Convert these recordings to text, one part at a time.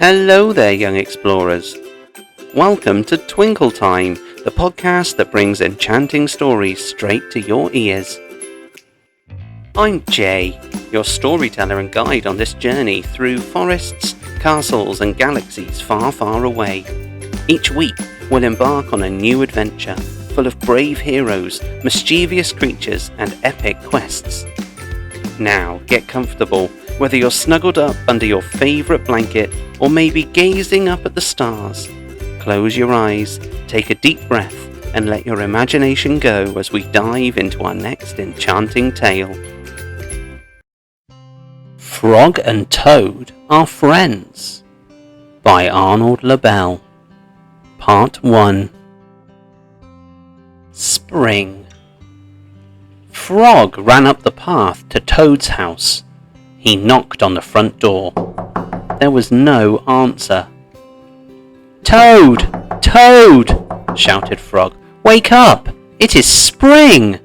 Hello there, young explorers. Welcome to Twinkle Time, the podcast that brings enchanting stories straight to your ears. I'm Jay, your storyteller and guide on this journey through forests, castles and galaxies far, far away. Each week, we'll embark on a new adventure, full of brave heroes, mischievous creatures and epic quests. Now, get comfortable, whether you're snuggled up under your favourite blanket or maybe gazing up at the stars. Close your eyes, take a deep breath, and let your imagination go as we dive into our next enchanting tale. Frog and Toad Are Friends by Arnold Lobel. Part 1. Spring. Frog ran up the path to Toad's house. He knocked on the front door. There was no answer. "Toad! Toad!" shouted Frog. "Wake up! It is spring!"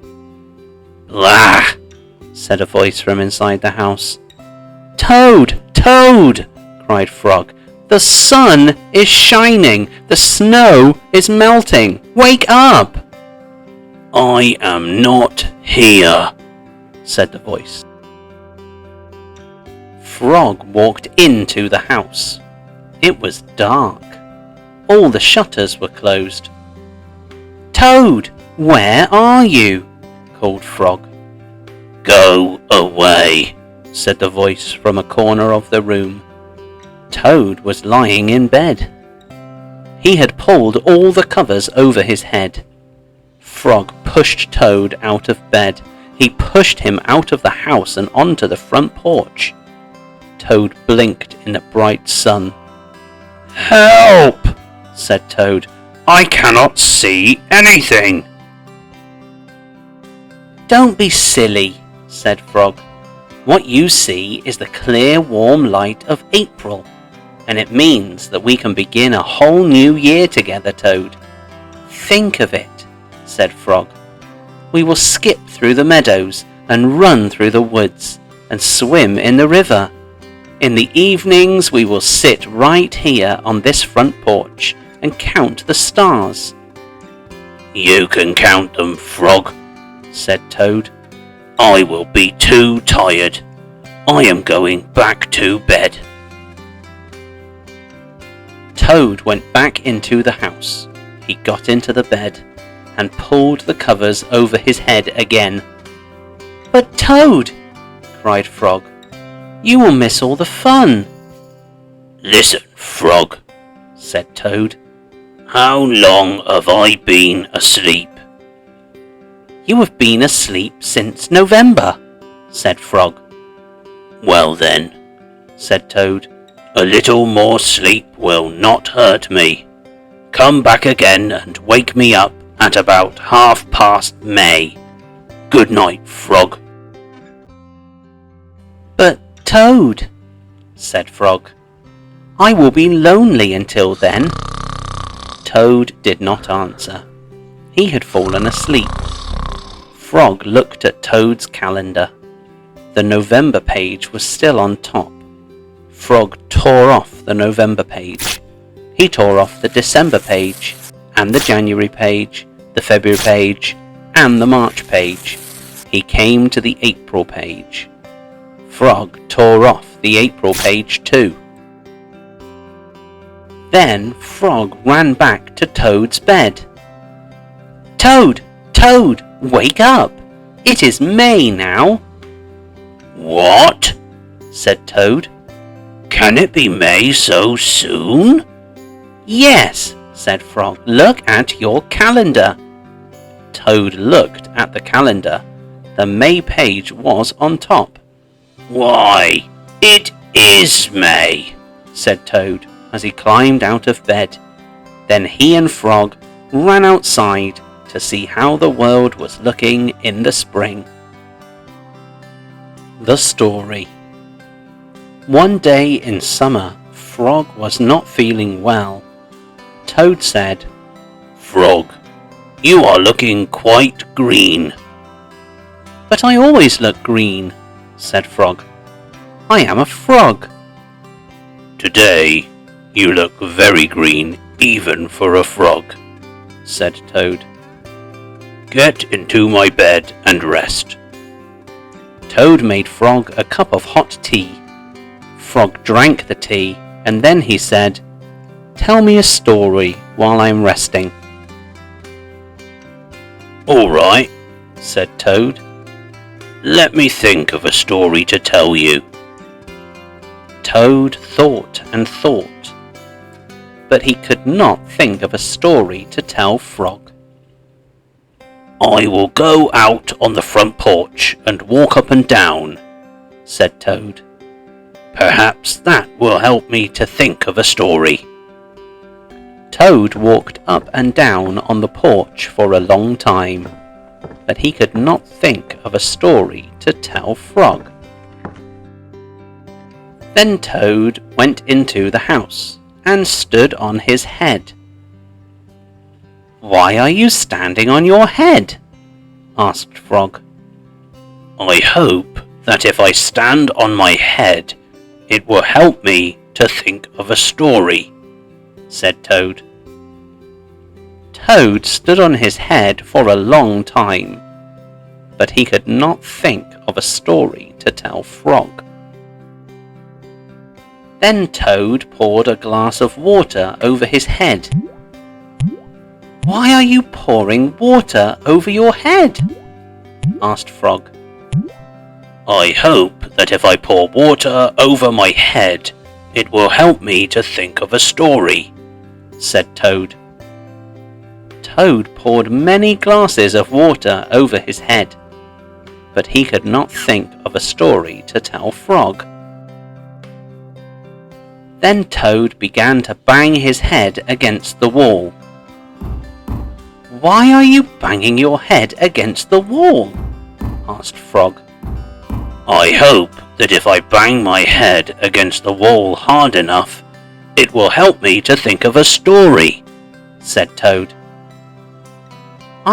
"Blah!" said a voice from inside the house. "Toad! Toad!" cried Frog. "The sun is shining! The snow is melting! Wake up!" "I am not here," said the voice. Frog walked into the house. It was dark. All the shutters were closed. "Toad, where are you?" called Frog. "Go away," said the voice from a corner of the room. Toad was lying in bed. He had pulled all the covers over his head. Frog pushed Toad out of bed. He pushed him out of the house and onto the front porch. Toad blinked in the bright sun. "Help!" said Toad. "I cannot see anything." "Don't be silly," said Frog. "What you see is the clear, warm light of April, and it means that we can begin a whole new year together, Toad. Think of it," said Frog. "We will skip through the meadows and run through the woods and swim in the river. In the evenings we will sit right here on this front porch and count the stars." "You can count them, Frog," said Toad. "I will be too tired. I am going back to bed." Toad went back into the house. He got into the bed and pulled the covers over his head again. "But Toad," cried Frog, "you will miss all the fun." "Listen, Frog," said Toad. "How long have I been asleep?" "You have been asleep since November," said Frog. "Well then," said Toad, "a little more sleep will not hurt me. Come back again and wake me up at about past May. Good night, Frog." "But Toad," said Frog, "I will be lonely until then." Toad did not answer. He had fallen asleep. Frog looked at Toad's calendar. The November page was still on top. Frog tore off the November page. He tore off the December page, and the January page, the February page, and the March page. He came to the April page. Frog tore off the April page too. Then Frog ran back to Toad's bed. "Toad, Toad, wake up! It is May now." "What?" said Toad. "Can it be May so soon?" "Yes," said Frog. "Look at your calendar." Toad looked at the calendar. The May page was on top. "Why, it is May," said Toad as he climbed out of bed. Then he and Frog ran outside to see how the world was looking in the spring. The story. One day in summer, Frog was not feeling well. Toad said, "Frog, you are looking quite green." "But I always look green," said Frog. "I am a frog." "Today "You look very green, even for a frog," said Toad. "Get into my bed and rest." Toad made Frog a cup of hot tea. Frog drank the tea, and then he said, "Tell me a story while I'm resting." "All right," said Toad. "Let me think of a story to tell you." Toad thought and thought, but he could not think of a story to tell Frog. "I will go out on the front porch and walk up and down," said Toad. "Perhaps that will help me to think of a story." Toad walked up and down on the porch for a long time, but he could not think of a story to tell Frog. Then Toad went into the house and stood on his head. "Why are you standing on your head?" asked Frog. "I hope that if I stand on my head, it will help me to think of a story," said Toad. Toad stood on his head for a long time, but he could not think of a story to tell Frog. Then Toad poured a glass of water over his head. "Why are you pouring water over your head?" asked Frog. "I hope that if I pour water over my head, it will help me to think of a story," said Toad. Toad poured many glasses of water over his head, but he could not think of a story to tell Frog. Then Toad began to bang his head against the wall. "Why are you banging your head against the wall?" asked Frog. "I hope that if I bang my head against the wall hard enough, it will help me to think of a story," said Toad.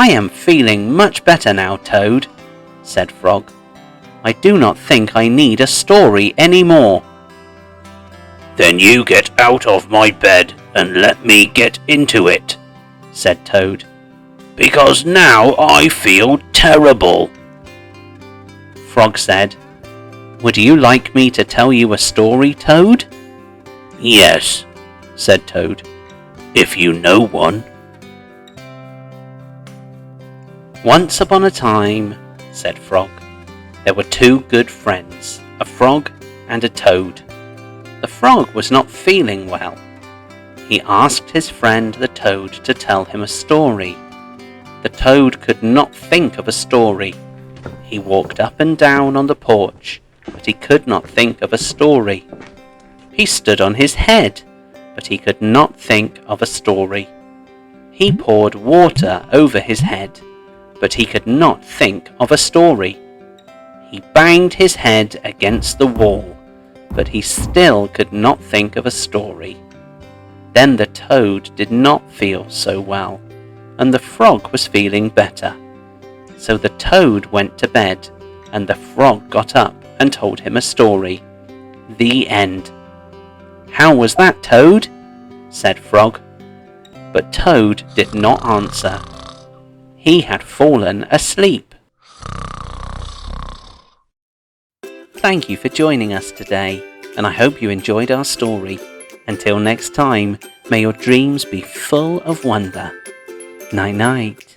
"I am feeling much better now, Toad," said Frog. "I do not think I need a story any more." "Then you get out of my bed and let me get into it," said Toad, "because now I feel terrible." Frog said, "Would you like me to tell you a story, Toad?" "Yes," said Toad, "if you know one." "Once upon a time," said Frog, "there were two good friends, a frog and a toad. The frog was not feeling well. He asked his friend the toad to tell him a story. The toad could not think of a story. He walked up and down on the porch, but he could not think of a story. He stood on his head, but he could not think of a story. He poured water over his head, but he could not think of a story. He banged his head against the wall, but he still could not think of a story. Then the toad did not feel so well, and the frog was feeling better. So the toad went to bed, and the frog got up and told him a story. The end. "How was that, Toad?" said Frog. But Toad did not answer. He had fallen asleep. Thank you for joining us today, and I hope you enjoyed our story. Until next time, may your dreams be full of wonder. Night night.